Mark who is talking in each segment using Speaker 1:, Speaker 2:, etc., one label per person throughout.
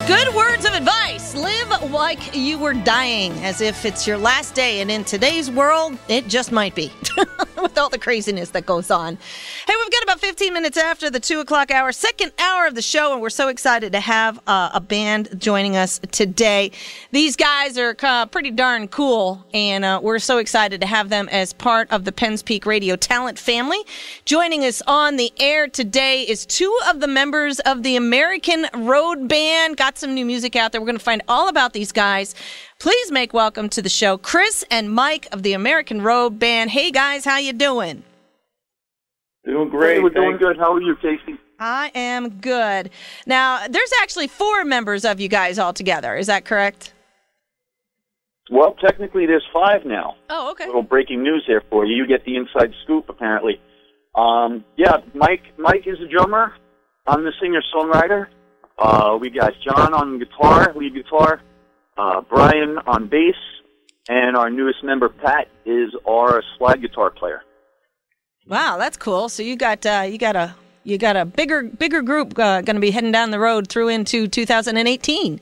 Speaker 1: Good words of advice. Live like you were dying, as if it's your last day. And in today's world, it just might be, with all the craziness that goes on. Hey, we've got about 15 minutes after the 2 o'clock hour, second hour of the show, and we're so excited to have a band joining us today. These guys are pretty darn cool, and we're so excited to have them as part of the Penn's Peak Radio talent family. Joining us on the air today is two of the members of the American Road Band. Got some new music out there. We're going to find all about these guys. Please make welcome to the show Chris and Mike of the American Road Band. Hey guys, how you doing?
Speaker 2: Doing great.
Speaker 3: Hey, we're doing good. How are you, Casey?
Speaker 1: I am good. Now, there's actually 4 members of you guys all together. Is that correct?
Speaker 3: Well, technically there's 5 now.
Speaker 1: Oh, okay.
Speaker 3: A little breaking news there for you. You get the inside scoop, apparently. Yeah, Mike is the drummer. I'm the singer-songwriter. We got John on guitar, lead guitar, Brian on bass, and our newest member, Pat, is our slide guitar player.
Speaker 1: Wow, that's cool. So you got a bigger group going to be heading down the road through into 2018.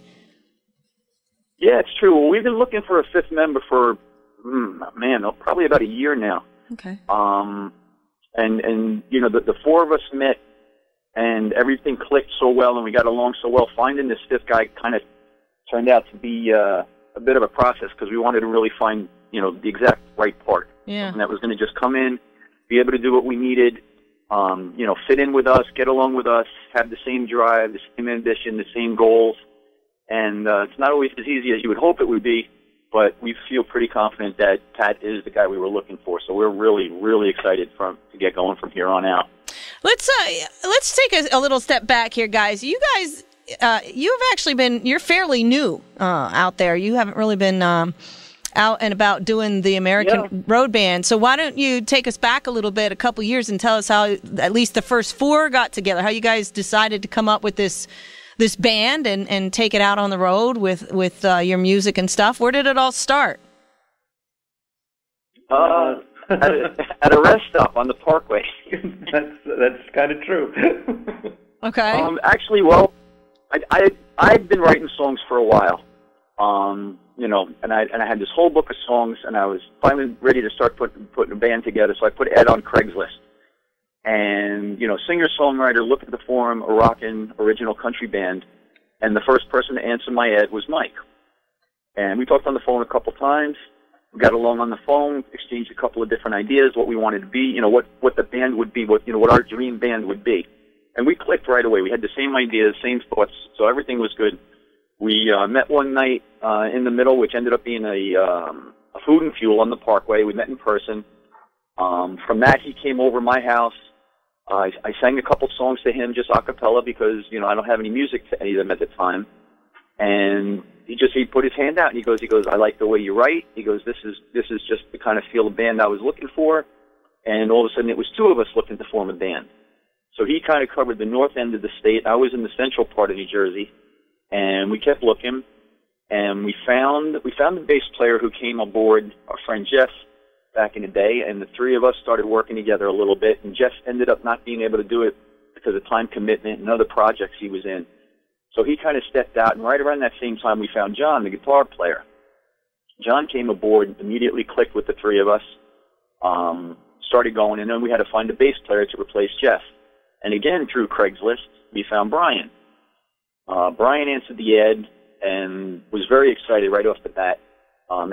Speaker 3: Yeah, it's true. Well, we've been looking for a 5th member for probably about a year now.
Speaker 1: Okay.
Speaker 3: And you know, the 4 of us met, and everything clicked so well, and we got along so well. Finding this 5th guy kind of turned out to be a bit of a process, because we wanted to really find, you know, the exact right part.
Speaker 1: Yeah.
Speaker 3: And that was going to just come in, be able to do what we needed, you know, fit in with us, get along with us, have the same drive, the same ambition, the same goals. And it's not always as easy as you would hope it would be, but we feel pretty confident that Pat is the guy we were looking for. So we're really, really excited to get going from here on out.
Speaker 1: Let's take a little step back here, guys. You guys, you've actually you're fairly new out there. You haven't really been out and about doing the American Road Band. So why don't you take us back a little bit, a couple years, and tell us how at least the first 4 got together, how you guys decided to come up with this band and take it out on the road with your music and stuff. Where did it all start?
Speaker 3: At a rest stop on the Parkway.
Speaker 2: That's kind of true.
Speaker 1: Okay.
Speaker 3: Actually, well, I'd been writing songs for a while. You know, and I had this whole book of songs, and I was finally ready to start putting a band together. So I put Ed on Craigslist, and you know, singer-songwriter looking to form a rockin' original country band, and the first person to answer my ad was Mike. And we talked on the phone a couple times. We got along on the phone, exchanged a couple of different ideas, what we wanted to be, you know, what the band would be, what our dream band would be. And we clicked right away. We had the same ideas, same thoughts, so everything was good. We met one night in the middle, which ended up being a food and fuel on the Parkway. We met in person. From that, he came over my house. I sang a couple songs to him, just a cappella, because, you know, I don't have any music to any of them at the time. And he put his hand out and he goes, I like the way you write. He goes, this is just the kind of feel of band I was looking for. And all of a sudden it was 2 of us looking to form a band. So he kind of covered the north end of the state. I was in the central part of New Jersey, and we kept looking, and we found the bass player who came aboard, our friend Jeff, back in the day, and the 3 of us started working together a little bit, and Jeff ended up not being able to do it because of time commitment and other projects he was in. So he kind of stepped out, and right around that same time we found John, the guitar player. John came aboard, immediately clicked with the 3 of us, started going, and then we had to find a bass player to replace Jeff. And again, through Craigslist, we found Brian. Brian answered the ad and was very excited right off the bat.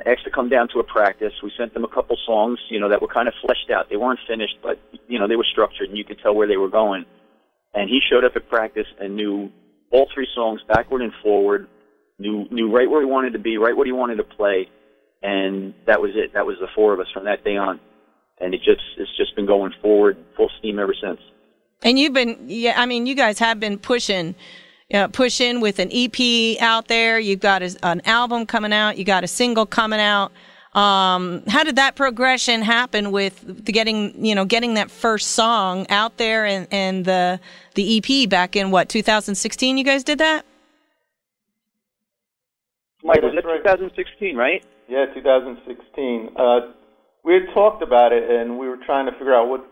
Speaker 3: Asked to come down to a practice. We sent them a couple songs, you know, that were kind of fleshed out. They weren't finished, but, you know, they were structured, and you could tell where they were going. And he showed up at practice and knew all 3 songs backward and forward, knew right where he wanted to be, right what he wanted to play, and that was it. That was the 4 of us from that day on. And it's just been going forward full steam ever since.
Speaker 1: And you've been, you guys have been pushing with an EP out there. You've got an album coming out. You got a single coming out. How did that progression happen with getting that first song out there and the EP back in 2016? You guys did that?
Speaker 3: Mike, was it 2016, right?
Speaker 2: Yeah, 2016. We had talked about it, and we were trying to figure out what,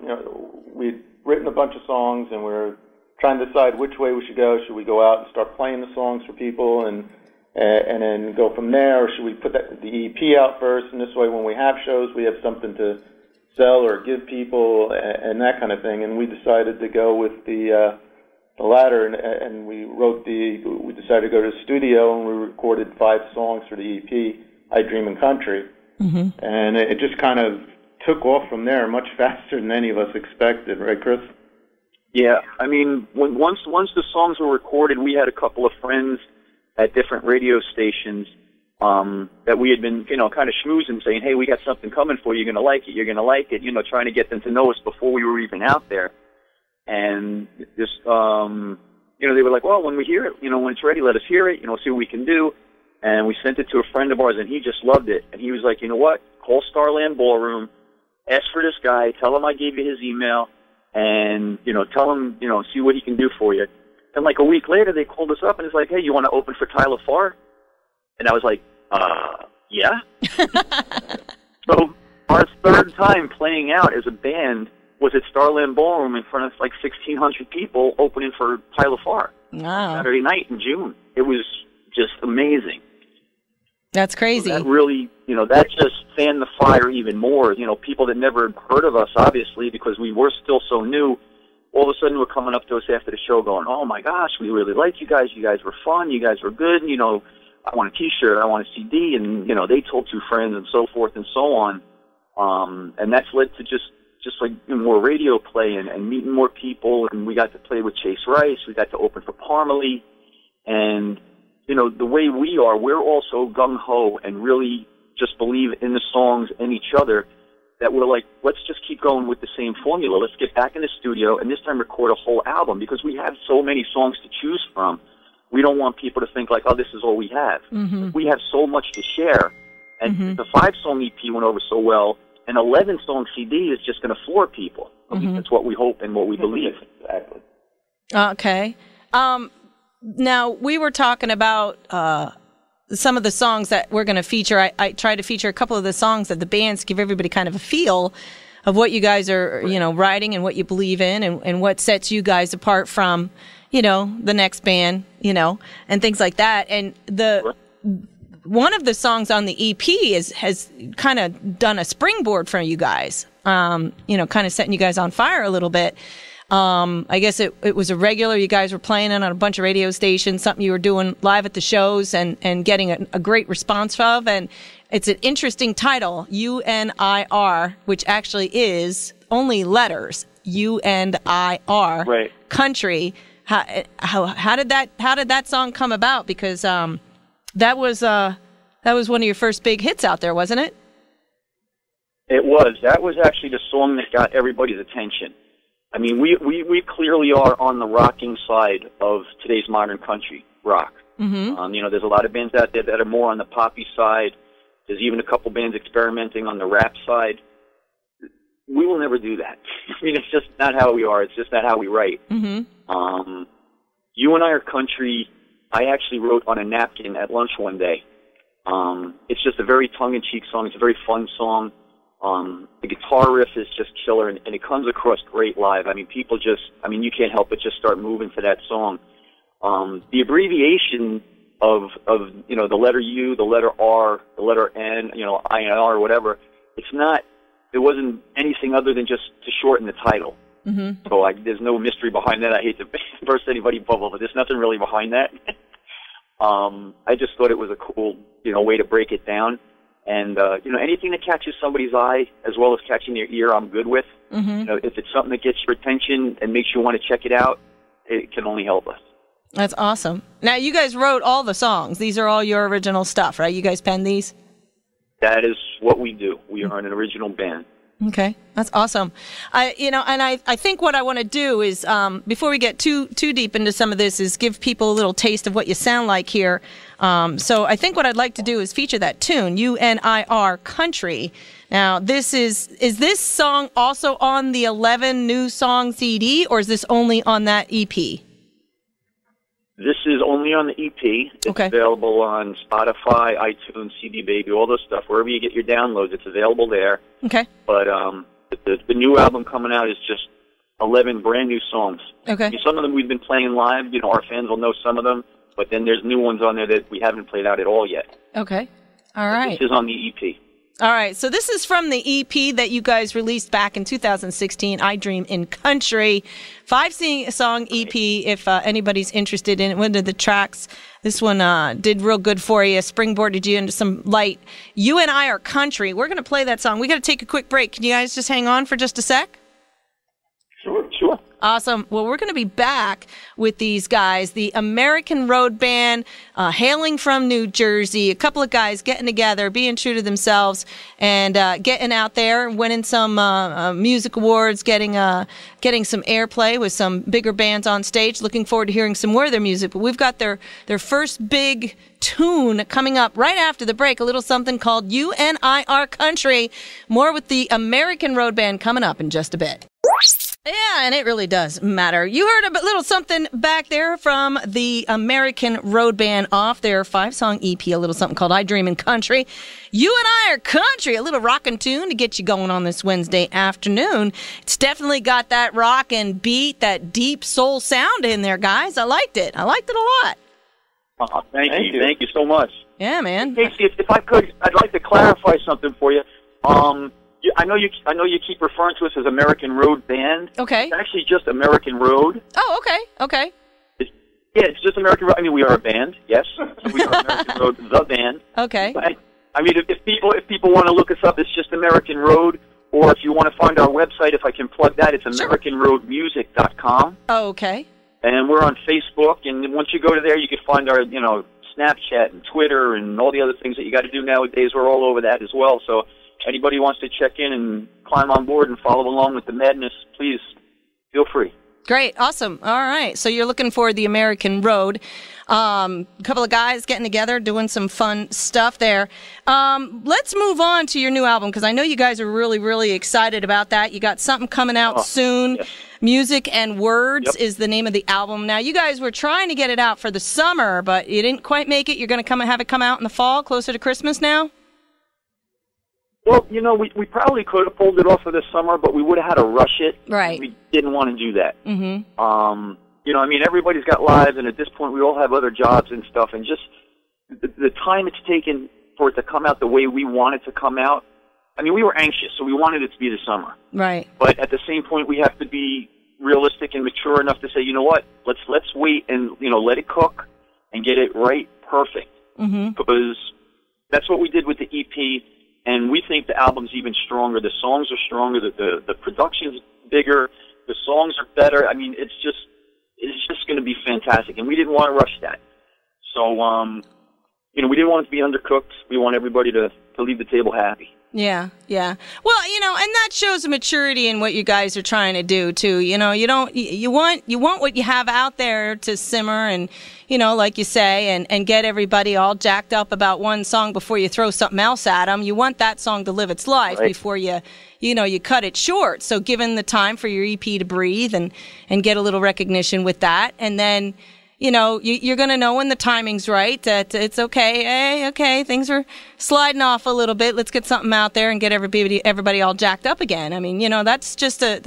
Speaker 2: we'd written a bunch of songs, and we were trying to decide which way we should go. Should we go out and start playing the songs for people and then go from there, or should we put the EP out first? And this way, when we have shows, we have something to sell or give people and that kind of thing. And we decided to go with the latter, and we decided to go to the studio and we recorded 5 songs for the EP, I Dream in Country. Mm-hmm. And it just kind of took off from there much faster than any of us expected, right, Chris?
Speaker 3: Yeah, I mean, once the songs were recorded, we had a couple of friends at different radio stations that we had been, kind of schmoozing, saying, hey, we got something coming for you, you're going to like it, trying to get them to know us before we were even out there. And just, they were like, well, when we hear it, when it's ready, let us hear it, see what we can do. And we sent it to a friend of ours, and he just loved it. And he was like, you know what, call Starland Ballroom, ask for this guy, tell him I gave you his email, and, tell him, see what he can do for you. And like a week later, they called us up, and it's like, hey, you want to open for Tyler Farr? And I was like, yeah. So our third time playing out as a band was at Starland Ballroom in front of like 1,600 people opening for Tyler Farr.
Speaker 1: Wow.
Speaker 3: Saturday night in June. It was just amazing.
Speaker 1: That's crazy.
Speaker 3: So that really, that just fanned the fire even more. People that never heard of us, obviously, because we were still so new, all of a sudden were coming up to us after the show going, oh my gosh, we really like you guys were fun, you guys were good, I want a t-shirt, I want a CD, and, they told 2 friends and so forth and so on. And that's led to just like more radio play and meeting more people, and we got to play with Chase Rice, we got to open for Parmalee, and the way we are, we're also gung-ho and really just believe in the songs and each other, that we're like, let's just keep going with the same formula. Let's get back in the studio and this time record a whole album, because we have so many songs to choose from. We don't want people to think like, oh, this is all we have. Mm-hmm. We have so much to share. And the 5-song EP went over so well, an 11-song CD is just going to floor people. At least that's what we hope and what we believe.
Speaker 2: Exactly.
Speaker 1: Okay. Now, we were talking about some of the songs that we're going to feature. I tried to feature a couple of the songs that the bands give everybody kind of a feel of what you guys are, writing and what you believe in and what sets you guys apart from, the next band, and things like that. And one of the songs on the EP has kind of done a springboard for you guys, kind of setting you guys on fire a little bit. I guess it was a regular you guys were playing on a bunch of radio stations, something you were doing live at the shows and getting a great response of. And it's an interesting title, UNIR, which actually is only letters, UNIR,
Speaker 3: right.
Speaker 1: Country. How did that song come about? Because that was one of your first big hits out there, wasn't it?
Speaker 3: It was. That was actually the song that got everybody's attention. I mean, we clearly are on the rocking side of today's modern country rock. Mm-hmm. There's a lot of bands out there that are more on the poppy side. There's even a couple bands experimenting on the rap side. We will never do that. I mean, it's just not how we are. It's just not how we write. Mm-hmm. You and I are country. I actually wrote on a napkin at lunch one day. It's just a very tongue-in-cheek song. It's a very fun song. The guitar riff is just killer, and it comes across great live. I mean, people you can't help but just start moving to that song. The abbreviation of the letter U, the letter R, the letter N, INR or whatever, it wasn't anything other than just to shorten the title. Mm-hmm. So there's no mystery behind that. I hate to burst anybody's bubble, but there's nothing really behind that. I just thought it was a cool, way to break it down. And, anything that catches somebody's eye as well as catching their ear, I'm good with. Mm-hmm. If it's something that gets your attention and makes you want to check it out, it can only help us.
Speaker 1: That's awesome. Now, you guys wrote all the songs. These are all your original stuff, right? You guys penned these?
Speaker 3: That is what we do. We are an original band.
Speaker 1: Okay, that's awesome. I think what I want to do is, before we get too deep into some of this, is give people a little taste of what you sound like here. So I think what I'd like to do is feature that tune, UNIR Country. Now, is this song also on the 11 new song CD, or is this only on that EP?
Speaker 3: This is only on the EP. It's available on Spotify, iTunes, CD Baby, all those stuff. Wherever you get your downloads, it's available there. Okay. But the new album coming out is just 11 brand new songs.
Speaker 1: Okay.
Speaker 3: I mean, some of them we've been playing live. You know, our fans will know some of them, but then there's new ones on there that we haven't played out at all yet.
Speaker 1: Okay. All right.
Speaker 3: This is on the EP.
Speaker 1: All right, so this is from the EP that you guys released back in 2016, I Dream in Country. 5-song EP, if anybody's interested in it. One of the tracks, this one did real good for you, springboarded you into some light. You and I Are Country. We're going to play that song. We got to take a quick break. Can you guys just hang on for just a sec?
Speaker 3: Sure.
Speaker 1: Awesome. Well, we're going to be back with these guys, the American Road Band, hailing from New Jersey. A couple of guys getting together, being true to themselves, and getting out there, winning some music awards, getting some airplay with some bigger bands on stage. Looking forward to hearing some more of their music. But we've got their first big tune coming up right after the break, a little something called You and I Are Country. More with the American Road Band coming up in just a bit. Yeah, and it really does matter. You heard a little something back there from the American Road Band off their 5-song EP, a little something called I Dream in Country. You and I Are Country, a little rockin' tune to get you going on this Wednesday afternoon. It's definitely got that rock and beat, that deep soul sound in there, guys. I liked it a lot.
Speaker 3: Thank you. Thank you so much.
Speaker 1: Yeah, man.
Speaker 3: Casey, if I could, I'd like to clarify something for you. I know you keep referring to us as American Road Band.
Speaker 1: Okay.
Speaker 3: It's actually just American Road.
Speaker 1: Oh, okay.
Speaker 3: It's just American Road. I mean, we are a band, yes. So we are American Road, the band.
Speaker 1: Okay.
Speaker 3: I mean, if people want to look us up, it's just American Road. Or if you want to find our website, if I can plug that, it's AmericanRoadMusic.com.
Speaker 1: Oh, okay.
Speaker 3: And we're on Facebook. And once you go to there, you can find our, Snapchat and Twitter and all the other things that you got to do nowadays. We're all over that as well. So anybody who wants to check in and climb on board and follow along with the madness, please feel free.
Speaker 1: Great. Awesome. All right. So you're looking for the American Road. A couple of guys getting together, doing some fun stuff there. Let's move on to your new album, because I know you guys are really, really excited about that. You got something coming out soon. Yes. Music and Words is the name of the album. Now, you guys were trying to get it out for the summer, but you didn't quite make it. You're going to have it come out in the fall, closer to Christmas now?
Speaker 3: Well, we probably could have pulled it off for the summer, but we would have had to rush it.
Speaker 1: Right.
Speaker 3: We didn't want to do that. Mm-hmm. Everybody's got lives, and at this point, we all have other jobs and stuff, and just the time it's taken for it to come out the way we want it to come out. I mean, we were anxious, so we wanted it to be the summer. Right. But at the same point, we have to be realistic and mature enough to say, you know what, let's wait and, let it cook and get it right perfect. Mm-hmm. Because that's what we did with the EP. And we think the album's even stronger. The songs are stronger. The production's bigger. The songs are better. I mean, it's just going to be fantastic. And we didn't want to rush that. So, we didn't want it to be undercooked. We want everybody to leave the table happy. Yeah. Well, and that shows a maturity in what you guys are trying to do too. You want what you have out there to simmer and, like you say, and get everybody all jacked up about one song before you throw something else at them. You want that song to live its life before you cut it short. So given the time for your EP to breathe and get a little recognition with that, and then, you're going to know when the timing's right, that it's okay. Hey, okay, things are sliding off a little bit. Let's get something out there and get everybody all jacked up again. I mean, that's just a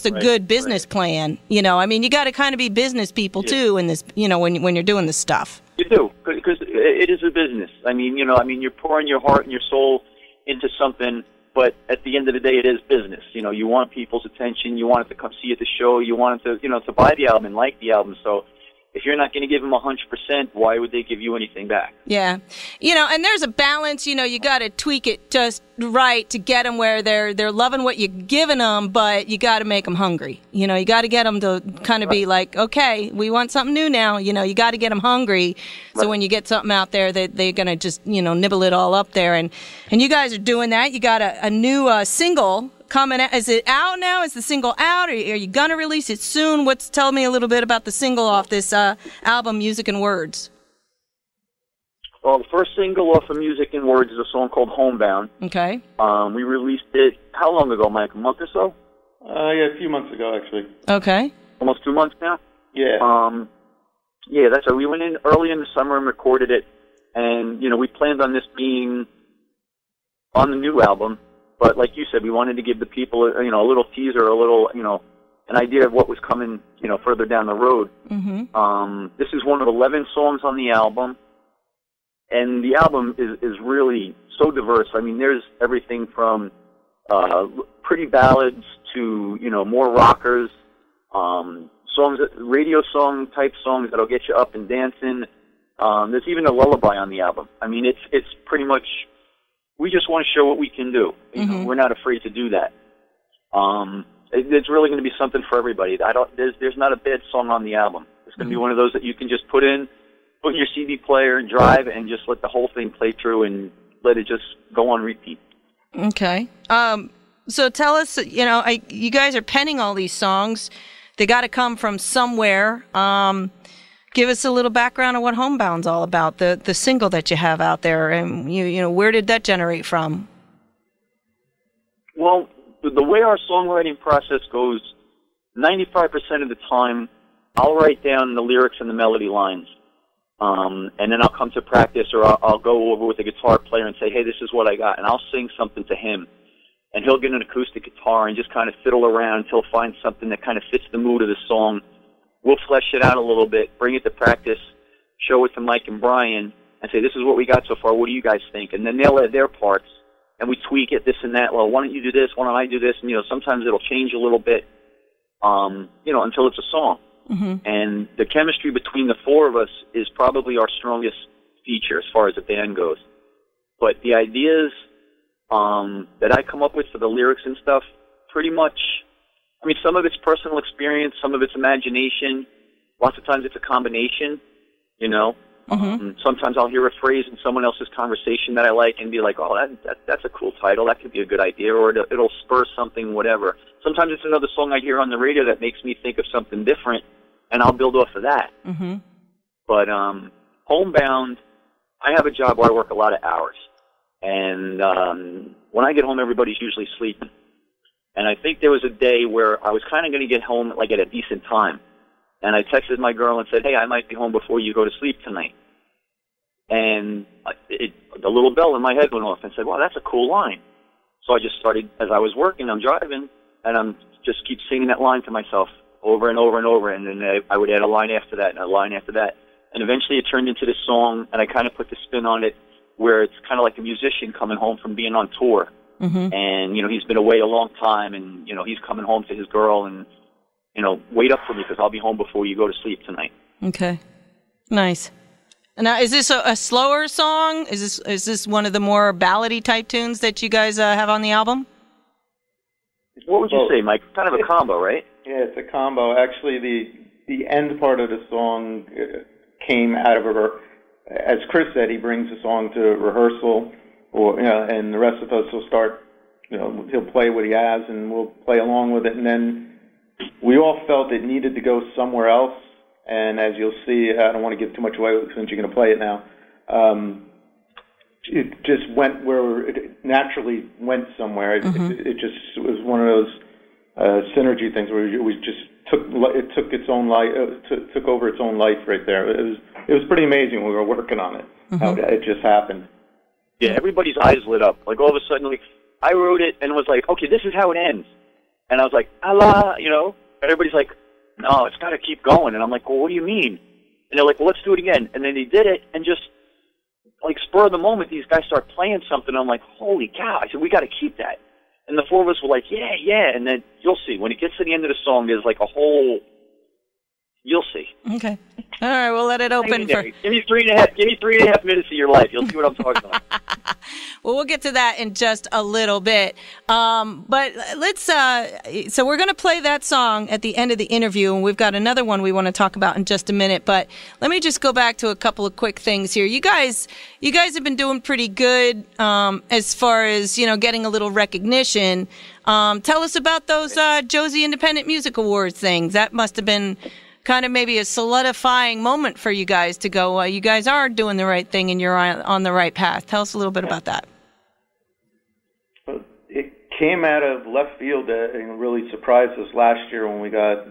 Speaker 3: good business plan. You got to kind of be business people too in this, when you're doing this stuff. You do, because it is a business. I mean, you're pouring your heart and your soul into something, but at the end of the day, it is business. You want people's attention. You want it to come see you at the show. You want it to, to buy the album and like the album. So if you're not going to give them 100%, why would they give you anything back? Yeah. And there's a balance, you got to tweak it just right to get them where they're loving what you're giving them, but you got to make them hungry. You got to get them to kind of be like, okay, we want something new now. You got to get them hungry. So when you get something out there, they're going to just, nibble it all up there. And you guys are doing that. You got a new single coming out. Is it out now? Is the single out? Or are you going to release it soon? Tell me a little bit about the single off this album, Music and Words. Well, the first single off of Music and Words is a song called Homebound. Okay. We released it, how long ago, Mike? A month or so?
Speaker 2: A few months ago, actually.
Speaker 3: Okay. Almost 2 months now? Yeah. Yeah, that's right. We went in early in the summer and recorded it. And, we planned on this being on the new album. But like you said, we wanted to give the people, a little teaser, a little, an idea of what was coming, further down the road. This is one of 11 songs on the album, and the album is really so diverse. I mean, there's everything from pretty ballads to more rockers, songs, radio song type songs that'll get you up and dancing. There's even a lullaby on the album. I mean, it's pretty much, we just want to show what we can do. We're not afraid to do that. It's really going to be something for everybody. There's not a bad song on the album. It's going to be one of those that you can just put in your CD player and drive and just let the whole thing play through and let it just go on repeat.
Speaker 1: Okay. So tell us, you guys are penning all these songs. They got to come from somewhere. Give us a little background on what Homebound's all about, the single that you have out there, and where did that generate from?
Speaker 3: Well, the way our songwriting process goes, 95% of the time, I'll write down the lyrics and the melody lines, and then I'll come to practice, or I'll go over with the guitar player and say, hey, this is what I got, and I'll sing something to him, and he'll get an acoustic guitar and just kind of fiddle around until he'll find something that kind of fits the mood of the song. We'll flesh it out a little bit, bring it to practice, show it to Mike and Brian, and say, this is what we got so far, what do you guys think? And then they'll add their parts, and we tweak it, this and that. Well, why don't you do this? Why don't I do this? And, sometimes it'll change a little bit, until it's a song. And the chemistry between the four of us is probably our strongest feature as far as the band goes. But the ideas that I come up with for the lyrics and stuff, pretty much, I mean, some of it's personal experience, some of it's imagination. Lots of times it's a combination, Sometimes I'll hear a phrase in someone else's conversation that I like and be like, oh, that's a cool title. That could be a good idea, or it'll spur something, whatever. Sometimes it's another song I hear on the radio that makes me think of something different, and I'll build off of that. But Homebound, I have a job where I work a lot of hours. And when I get home, everybody's usually sleeping. And I think there was a day where I was kind of going to get home at a decent time. And I texted my girl and said, hey, I might be home before you go to sleep tonight. And the little bell in my head went off and said, wow, that's a cool line. So I just started, as I was working, I'm driving, and I'm just keep singing that line to myself over and over and over. And then I would add a line after that and a line after that. And eventually it turned into this song, and I kind of put the spin on it where it's kind of like a musician coming home from being on tour. And, he's been away a long time, and, he's coming home to his girl, and, wait up for me because I'll be home before you go to sleep tonight. Okay.
Speaker 1: Nice. Now, is this a slower song? Is this one of the more ballady type tunes that you guys have on the album?
Speaker 3: What would you say, Mike? Kind of a combo, right?
Speaker 2: Yeah, it's a combo. Actually, the end part of the song came out of as Chris said, he brings the song to rehearsal, and the rest of us will start, he'll play what he has, and we'll play along with it, and then we all felt it needed to go somewhere else, and as you'll see, I don't want to give too much away since you're going to play it now, it just went where it naturally went somewhere. It just was one of those synergy things where we just took its own life, took over its own life right there. It was pretty amazing when we were working on it, how it just happened.
Speaker 3: Yeah, everybody's eyes lit up. Like all of a sudden, I wrote it and was like, okay, this is how it ends. And I was like, Allah, everybody's like, no, it's got to keep going. And I'm like, well, what do you mean? And they're like, well, let's do it again. And then they did it, and just like spur of the moment, these guys start playing something. I'm like, holy cow. I said, we got to keep that. And the four of us were like, yeah. And then you'll see. When it gets to the end of the song, there's like a whole, you'll see.
Speaker 1: Okay. All right, we'll let it open for...
Speaker 3: Give me 3.5 minutes of your life. You'll see what I'm talking about.
Speaker 1: Well, we'll get to that in just a little bit. But let's... so we're going to play that song at the end of the interview, and we've got another one we want to talk about in just a minute. But let me just go back to a couple of quick things here. You guys have been doing pretty good as far as, getting a little recognition. Tell us about those Josie Independent Music Awards things. That must have been kind of maybe a solidifying moment for you guys to go, you guys are doing the right thing and you're on the right path. Tell us a little bit about that.
Speaker 2: It came out of left field and really surprised us last year when we got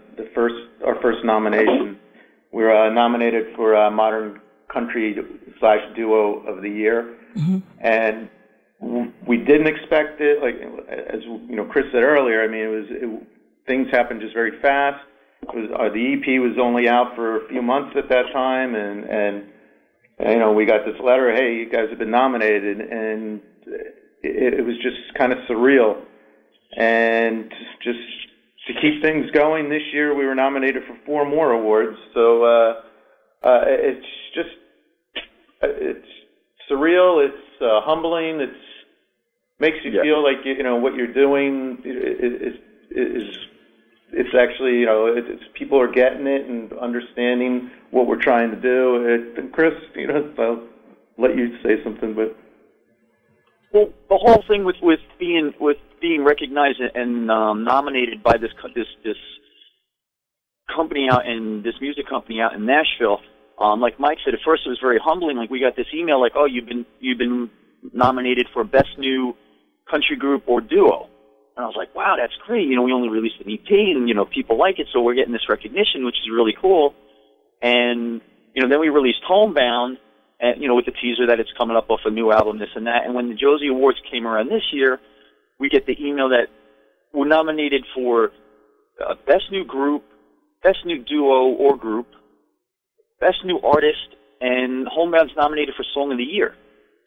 Speaker 2: our first nomination. We were nominated for Modern Country / Duo of the Year, and we didn't expect it. Like as Chris said earlier, I mean, things happened just very fast. The EP was only out for a few months at that time, and you know, we got this letter, hey, you guys have been nominated, and it was just kind of surreal. And just to keep things going, this year we were nominated for 4 more awards. So it's surreal. It's humbling. Makes you feel like you know what you're doing is it's actually, you know, it's people are getting it and understanding what we're trying to do. And Chris, you know, I'll let you say something, but
Speaker 3: well, the whole thing with being recognized and nominated by this company out in this music company out in Nashville, like Mike said, at first it was very humbling. Like we got this email, like, oh, you've been nominated for Best New Country Group or Duo. And I was like, wow, that's great. You know, we only released an EP, and, you know, people like it, so we're getting this recognition, which is really cool. And, you know, then we released Homebound, and, you know, with the teaser that it's coming up off a new album, this and that. And when the Josie Awards came around this year, we get the email that we're nominated for Best New Group, Best New Duo or Group, Best New Artist, and Homebound's nominated for Song of the Year.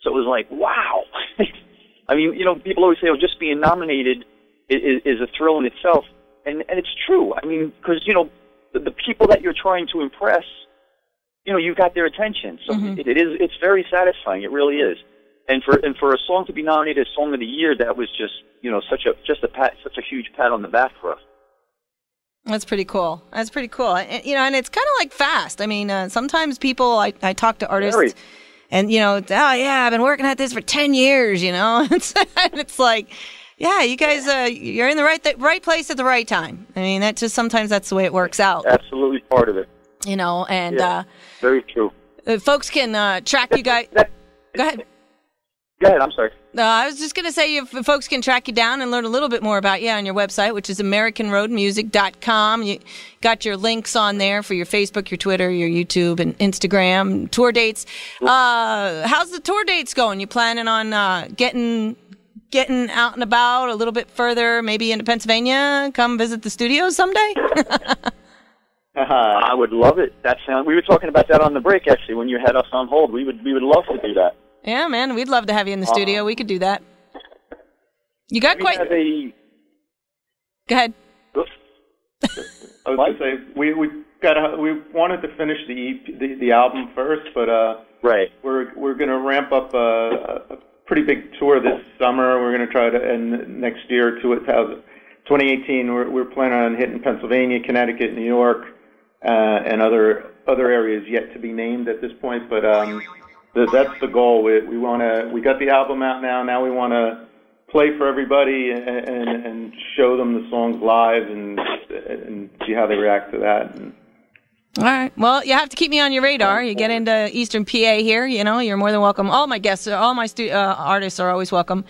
Speaker 3: So it was like, wow. I mean, you know, people always say, oh, just being nominated is a thrill in itself, and it's true. I mean, because, you know, the people that you're trying to impress, you know, you got their attention. So it's very satisfying. It really is. And for a song to be nominated as Song of the Year, that was just, you know, such a huge pat on the back for us.
Speaker 1: That's pretty cool. That's pretty cool. And, you know, and it's kind of like fast. I mean, sometimes people, I talk to artists, and, you know, oh yeah, I've been working at this for 10 years, you know. It's like, yeah, you guys, you're in the right place at the right time. I mean, sometimes that's the way it works out.
Speaker 3: Absolutely part of it.
Speaker 1: You know, and
Speaker 3: very true.
Speaker 1: Folks can track you guys. Go ahead.
Speaker 3: Go ahead, I'm sorry.
Speaker 1: I was just going to say, if folks can track you down and learn a little bit more about you on your website, which is AmericanRoadMusic.com. You got your links on there for your Facebook, your Twitter, your YouTube, and Instagram, tour dates. How's the tour dates going? You planning on getting out and about a little bit further, maybe into Pennsylvania? Come visit the studios someday?
Speaker 3: I would love it. We were talking about that on the break, actually, when you had us on hold. We would love to do that.
Speaker 1: Yeah, man, we'd love to have you in the studio. We could do that. You got quite.
Speaker 3: Go
Speaker 1: ahead.
Speaker 2: I was going to say we wanted to finish the album first, but we're going to ramp up a pretty big tour this summer. We're going to try to end next year, 2018. We're planning on hitting Pennsylvania, Connecticut, New York, and other areas yet to be named at this point, but. That's the goal. We got the album out now. Now we want to play for everybody and show them the songs live and see how they react to that.
Speaker 1: All right. Well, you have to keep me on your radar. You get into Eastern PA here, you know, you're more than welcome. All my guests, all my artists are always welcome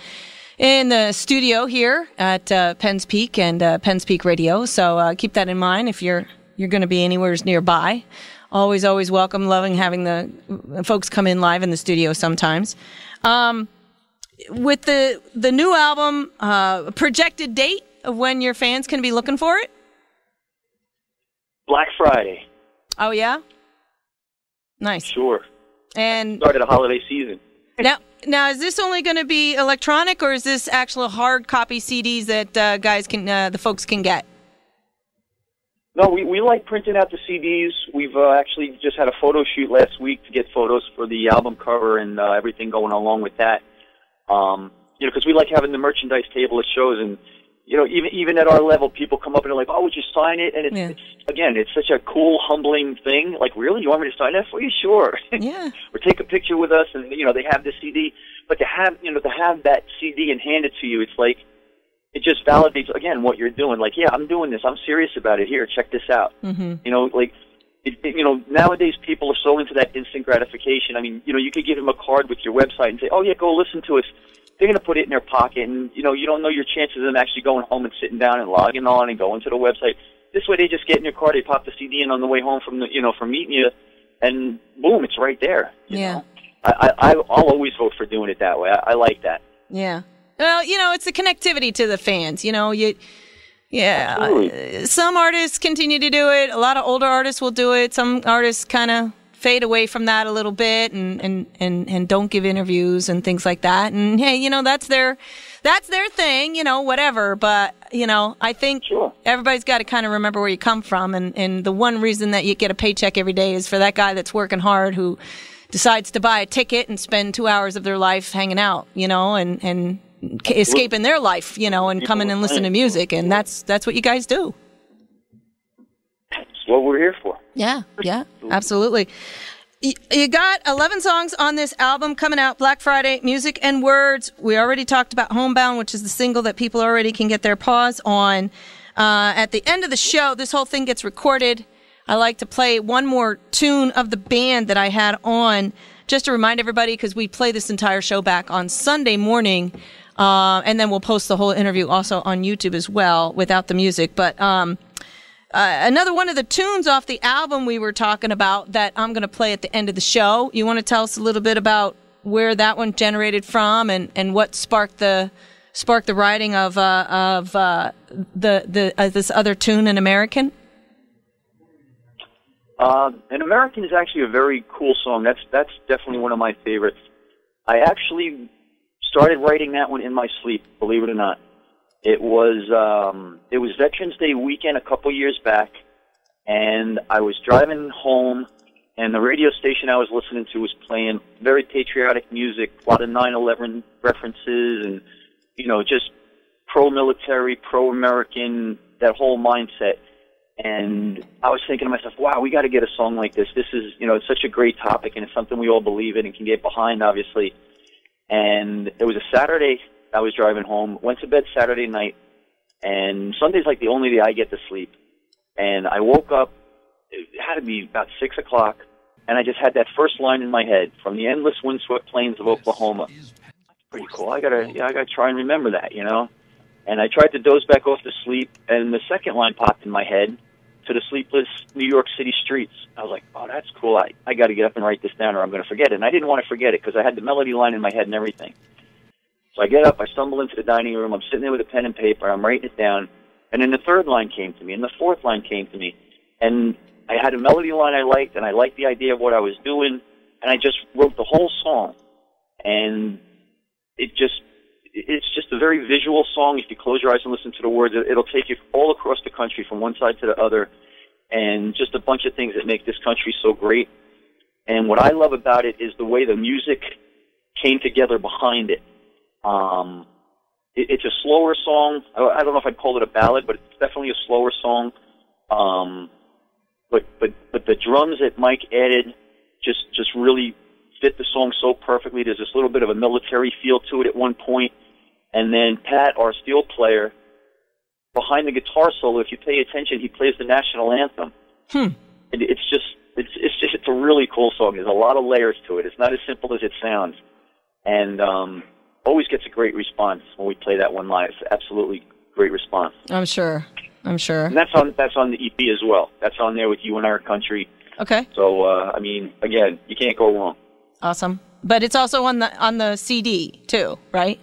Speaker 1: in the studio here at Penn's Peak and Penn's Peak Radio. So keep that in mind if you're going to be anywhere nearby. Always welcome. Loving having the folks come in live in the studio sometimes. With the new album, projected date of when your fans can be looking for it?
Speaker 3: Black Friday.
Speaker 1: Oh, yeah? Nice.
Speaker 3: Sure.
Speaker 1: And
Speaker 3: started a holiday season.
Speaker 1: Now, is this only going to be electronic, or is this actual hard copy CDs that the folks can get?
Speaker 3: No, we like printing out the CDs. We've actually just had a photo shoot last week to get photos for the album cover and everything going along with that. You know, because we like having the merchandise table at shows, and you know, even at our level, people come up and they're like, "Oh, would you sign it?" And it's such a cool, humbling thing. Like, really, you want me to sign that for you? Sure.
Speaker 1: Yeah.
Speaker 3: Or take a picture with us, and you know, they have the CD. But to have that CD and hand it to you, it's like. It just validates, again, what you're doing. Like, yeah, I'm doing this. I'm serious about it. Here, check this out. Mm-hmm. You know, like, you know, nowadays people are so into that instant gratification. I mean, you know, you could give them a card with your website and say, oh, yeah, go listen to us. They're going to put it in their pocket, and, you know, you don't know your chances of them actually going home and sitting down and logging on and going to the website. This way they just get in your car, they pop the CD in on the way home from meeting you, and boom, it's right there. You know? I'll always vote for doing it that way. I like that.
Speaker 1: Yeah. Well, you know, it's the connectivity to the fans. You know, Yeah. Some artists continue to do it. A lot of older artists will do it. Some artists kind of fade away from that a little bit and don't give interviews and things like that. And hey, you know, that's their thing, you know, whatever. But, you know, I think everybody's got to kind of remember where you come from. And the one reason that you get a paycheck every day is for that guy that's working hard who decides to buy a ticket and spend 2 hours of their life hanging out, you know, and escaping their life, you know, and coming and listening to music. And that's what you guys do.
Speaker 3: That's what we're here for.
Speaker 1: Yeah, absolutely. You got 11 songs on this album coming out Black Friday, Music and Words. We already talked about Homebound, which is the single that people already can get their paws on. At the end of the show, this whole thing gets recorded. I like to play one more tune of the band that I had on, just to remind everybody, because we play this entire show back on Sunday morning, and then we'll post the whole interview also on YouTube as well without the music. But another one of the tunes off the album we were talking about that I'm going to play at the end of the show. You want to tell us a little bit about where that one generated from and what sparked the writing of this other tune, An American?
Speaker 3: An American is actually a very cool song. That's definitely one of my favorites. I actually started writing that one in my sleep, believe it or not. It was Veterans Day weekend a couple years back, and I was driving home, and the radio station I was listening to was playing very patriotic music, a lot of 9/11 references, and, you know, just pro-military, pro-American, that whole mindset. And I was thinking to myself, wow, we got to get a song like this. This is, you know, it's such a great topic, and it's something we all believe in and can get behind, obviously. And it was a Saturday. I was driving home, went to bed Saturday night, and Sunday's like the only day I get to sleep. And I woke up, it had to be about 6 o'clock, and I just had that first line in my head, from the endless windswept plains of Oklahoma. Pretty cool. I gotta try and remember that, you know. And I tried to doze back off to sleep, and the second line popped in my head, to the sleepless New York City streets. I was like, oh, that's cool. I got to get up and write this down, or I'm going to forget it. And I didn't want to forget it because I had the melody line in my head and everything. So I get up, I stumble into the dining room, I'm sitting there with a pen and paper, I'm writing it down, and then the third line came to me, and the fourth line came to me, and I had a melody line I liked, and I liked the idea of what I was doing, and I just wrote the whole song, and it's just a very visual song. If you close your eyes and listen to the words, it'll take you all across the country from one side to the other, and just a bunch of things that make this country so great. And what I love about it is the way the music came together behind it. It's a slower song. I don't know if I'd call it a ballad, but it's definitely a slower song. But the drums that Mike added just really fit the song so perfectly. There's this little bit of a military feel to it at one point, and then Pat, our steel player, behind the guitar solo, if you pay attention, he plays the national anthem. And it's a really cool song. There's a lot of layers to it. It's not as simple as it sounds, and always gets a great response when we play that one live. It's absolutely great response.
Speaker 1: I'm sure.
Speaker 3: And that's on the EP as well. That's on there with You and Our Country.
Speaker 1: Okay.
Speaker 3: So I mean, again, you can't go wrong.
Speaker 1: Awesome. But it's also on the CD too, right?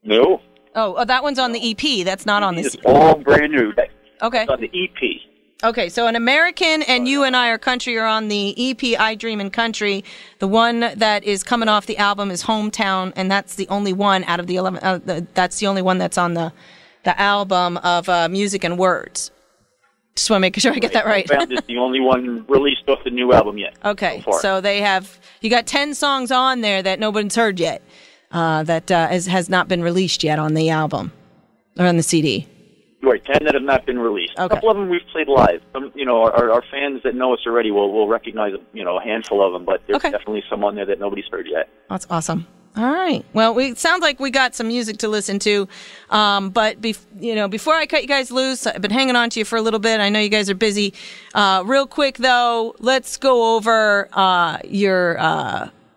Speaker 3: No.
Speaker 1: Oh, that one's on the EP. That's not on the CD.
Speaker 3: It's all brand new.
Speaker 1: Okay.
Speaker 3: It's on the EP.
Speaker 1: Okay, so An American and You and I Are Country are on the EP, I Dream in Country. The one that is coming off the album is Hometown, and that's the only one out of the 11. That's the only one that's on the album of Music and Words. Just want to make sure I get that right.
Speaker 3: Found is the only one released off the new album yet.
Speaker 1: Okay, so you got 10 songs on there that nobody's heard yet, that has not been released yet on the album or on the CD.
Speaker 3: Right, 10 that have not been released. Okay. A couple of them we've played live. Our fans that know us already will recognize, a handful of them, but there's definitely some on there that nobody's heard yet.
Speaker 1: That's awesome. All right. Well, it sounds like we got some music to listen to. But before I cut you guys loose, I've been hanging on to you for a little bit. I know you guys are busy. Real quick though, let's go over your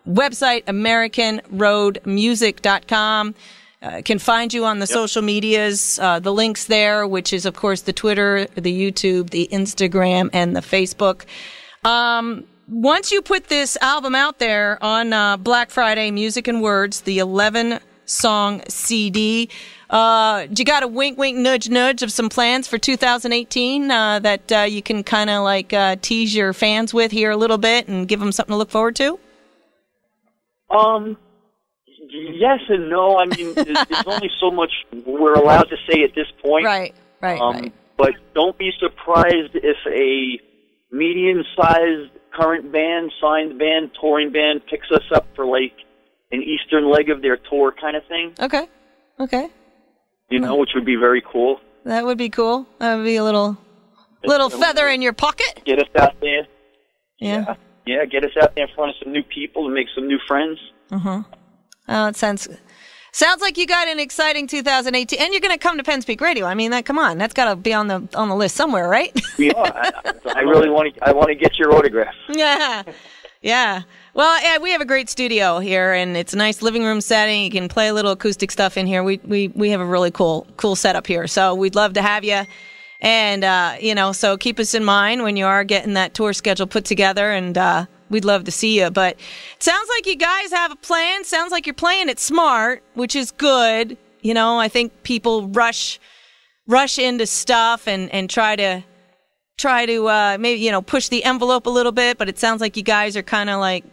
Speaker 1: website, AmericanRoadMusic.com. Can find you on the social medias, the links there, which is, of course, the Twitter, the YouTube, the Instagram, and the Facebook. Once you put this album out there on Black Friday, Music and Words, the 11-song CD, you got a wink, wink, nudge, nudge of some plans for 2018 that you can kind of like tease your fans with here a little bit and give them something to look forward to?
Speaker 3: Yes and no. I mean, there's only so much we're allowed to say at this point.
Speaker 1: Right.
Speaker 3: But don't be surprised if a medium-sized current band, signed band, touring band picks us up for like an eastern leg of their tour kind of thing.
Speaker 1: Okay.
Speaker 3: Which would be very cool.
Speaker 1: That would be cool. That would be a little feather in your pocket.
Speaker 3: Get us out there.
Speaker 1: Yeah.
Speaker 3: Yeah, get us out there in front of some new people and make some new friends.
Speaker 1: Oh, it sounds like you got an exciting 2018, and you're going to come to Penn Speak Radio. I mean, come on, that's got to be on the list somewhere, right?
Speaker 3: Yeah, I really want to get your autograph.
Speaker 1: Yeah. Well, yeah, we have a great studio here, and it's a nice living room setting. You can play a little acoustic stuff in here. We have a really cool setup here, so we'd love to have you. And so keep us in mind when you are getting that tour schedule put together, and we'd love to see you. But it sounds like you guys have a plan. Sounds like you're playing it smart, which is good. I think people rush into stuff and try to maybe, push the envelope a little bit. But it sounds like you guys are kind of like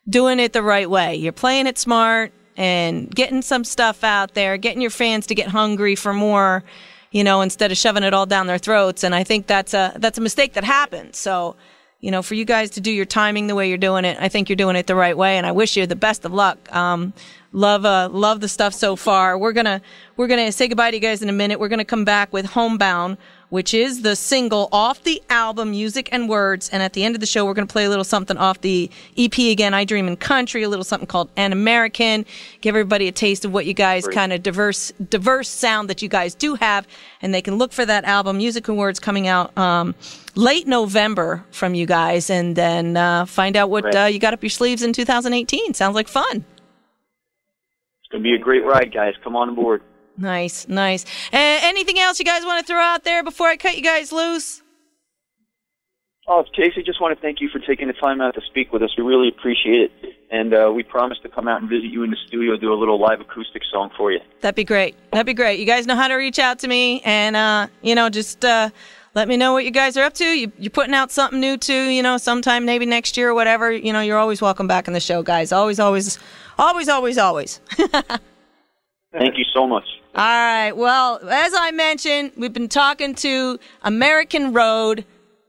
Speaker 1: doing it the right way. You're playing it smart and getting some stuff out there, getting your fans to get hungry for more, instead of shoving it all down their throats. And I think that's a mistake that happens. So, for you guys to do your timing the way you're doing it, I think you're doing it the right way, and I wish you the best of luck. Love the stuff so far. We're gonna say goodbye to you guys in a minute. We're gonna come back with Homebound, which is the single off the album Music and Words. And at the end of the show, we're gonna play a little something off the EP again, I Dream in Country, a little something called An American. Give everybody a taste of what you guys kind of diverse sound that you guys do have, and they can look for that album Music and Words coming out late November from you guys, and then find out what you got up your sleeves in 2018. Sounds like fun.
Speaker 3: It's going to be a great ride, guys. Come on board.
Speaker 1: Nice. Anything else you guys want to throw out there before I cut you guys loose?
Speaker 3: Oh, Casey, just want to thank you for taking the time out to speak with us. We really appreciate it. And we promise to come out and visit you in the studio, do a little live acoustic song for you. That'd be great. You guys know how to reach out to me, and, just let me know what you guys are up to. You're putting out something new, too, sometime maybe next year or whatever. You're always welcome back in the show, guys. Always. Thank you so much.
Speaker 1: All right. Well, as I mentioned, we've been talking to American Road,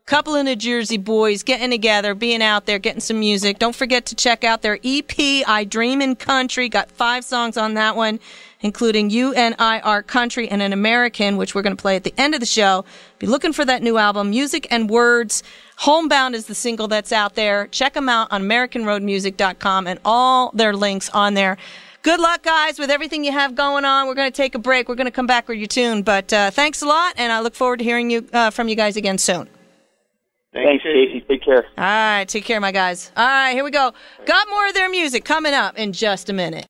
Speaker 1: couple of New Jersey boys getting together, being out there, getting some music. Don't forget to check out their EP, I Dream in Country. Got 5 songs on that one, including You and I Are Country and An American, which we're going to play at the end of the show. Be looking for that new album, Music and Words. Homebound is the single that's out there. Check them out on AmericanRoadMusic.com, and all their links on there. Good luck, guys, with everything you have going on. We're going to take a break. We're going to come back with your tune. But thanks a lot, and I look forward to hearing from you guys again soon.
Speaker 3: Thanks, Casey. Take care.
Speaker 1: All right, take care, my guys. All right, here we go. Got more of their music coming up in just a minute.